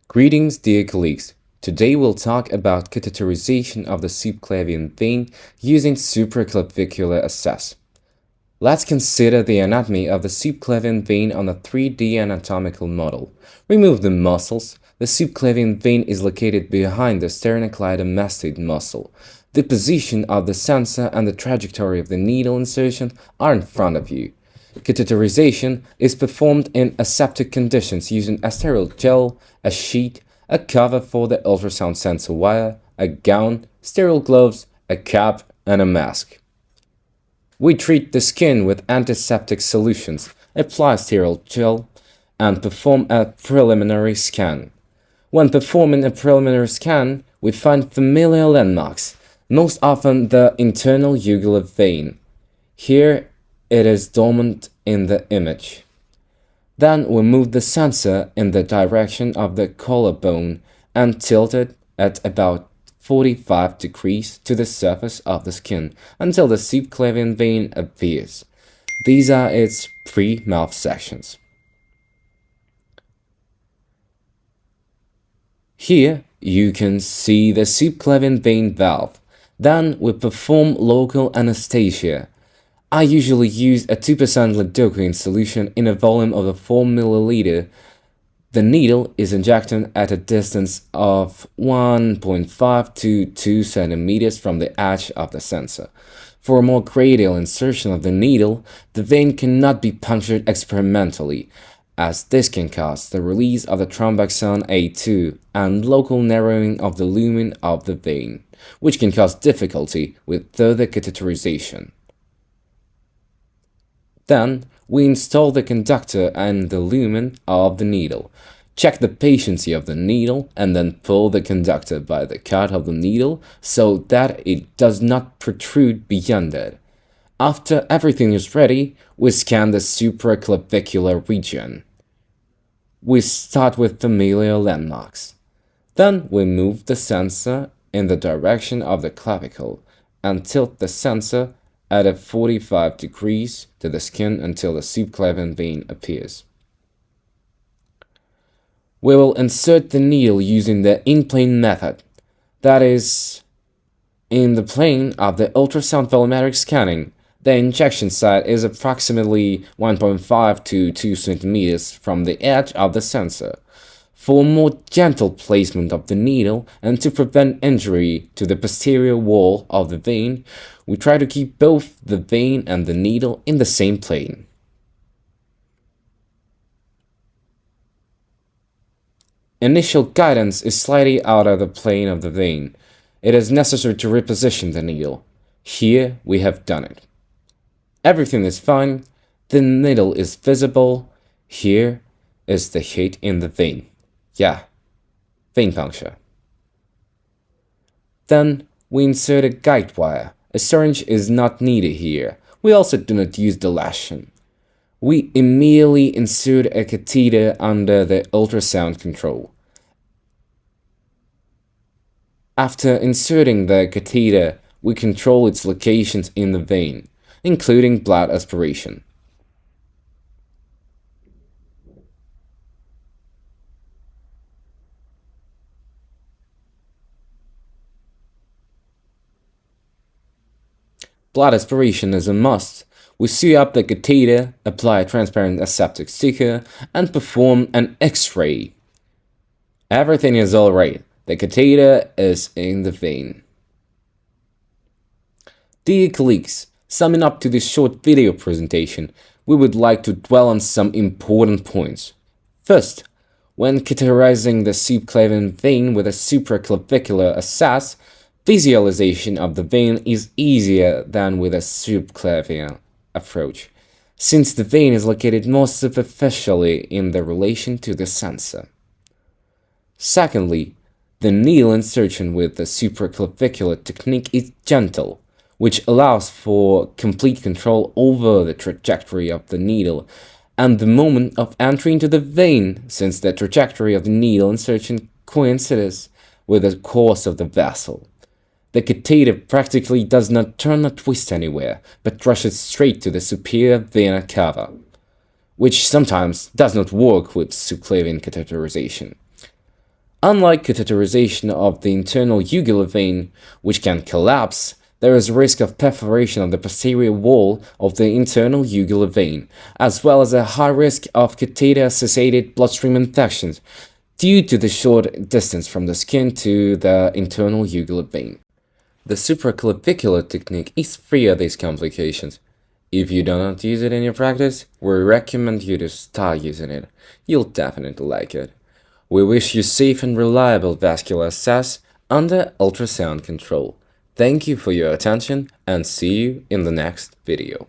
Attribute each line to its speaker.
Speaker 1: Greetings, dear colleagues. Today we'll talk about catheterization of the subclavian vein using supraclavicular access. Let's consider the anatomy of the subclavian vein on a 3D anatomical model. Remove the muscles. The subclavian vein is located behind the sternocleidomastoid muscle. The position of the sensor and the trajectory of the needle insertion are in front of you. Catheterization is performed in aseptic conditions using a sterile gel, a sheet, a cover for the ultrasound sensor wire, a gown, sterile gloves, a cap, and a mask. We treat the skin with antiseptic solutions, apply sterile gel, and perform a preliminary scan. When performing a preliminary scan, we find familiar landmarks, most often the internal jugular vein. Here it is dormant in the image. Then we move the sensor in the direction of the collarbone and tilt it at about 45 degrees to the surface of the skin until the subclavian vein appears. These are its pre-mouth sections. Here you can see the subclavian vein valve. Then we perform local anesthesia. I usually use a 2% lidocaine solution in a volume of 4 ml. The needle is injected at a distance of 1.5 to 2 cm from the edge of the sensor. For a more gradual insertion of the needle, the vein cannot be punctured experimentally, as this can cause the release of the thromboxane A2 and local narrowing of the lumen of the vein, which can cause difficulty with further catheterization. Then, we install the conductor and the lumen of the needle, check the patency of the needle, and then pull the conductor by the cut of the needle so that it does not protrude beyond it. After everything is ready, we scan the supraclavicular region. We start with familiar landmarks. Then we move the sensor in the direction of the clavicle and tilt the sensor at 45 degrees to the skin until the subclavian vein appears. We will insert the needle using the in-plane method, that is, in the plane of the ultrasound volumetric scanning. The injection site is approximately 1.5 to 2 cm from the edge of the sensor. For more gentle placement of the needle and to prevent injury to the posterior wall of the vein, we try to keep both the vein and the needle in the same plane. Initial guidance is slightly out of the plane of the vein. It is necessary to reposition the needle. Here we have done it. Everything is fine. The needle is visible. Here is the hit in the vein. Yeah, vein puncture. Then we insert a guide wire. A syringe is not needed here. We also do not use dilation. We immediately insert a catheter under the ultrasound control. After inserting the catheter, we control its locations in the vein, including blood aspiration. Blood aspiration is a must. We sew up the catheter, apply a transparent aseptic sticker, and perform an X-ray. Everything is alright. The catheter is in the vein. Dear colleagues, summing up to this short video presentation, we would like to dwell on some important points. First, when catheterizing the subclavian vein with a supraclavicular access, visualization of the vein is easier than with a subclavian approach, since the vein is located more superficially in the relation to the sensor. Secondly, the needle insertion with the supraclavicular technique is gentle, which allows for complete control over the trajectory of the needle and the moment of entry into the vein, since the trajectory of the needle insertion coincides with the course of the vessel. The catheter practically does not turn or twist anywhere, but rushes straight to the superior vena cava, which sometimes does not work with subclavian catheterization. Unlike catheterization of the internal jugular vein, which can collapse, there is a risk of perforation of the posterior wall of the internal jugular vein, as well as a high risk of catheter-associated bloodstream infections due to the short distance from the skin to the internal jugular vein. The supraclavicular technique is free of these complications. If you do not use it in your practice, we recommend you to start using it. You'll definitely like it. We wish you safe and reliable vascular access under ultrasound control. Thank you for your attention and see you in the next video.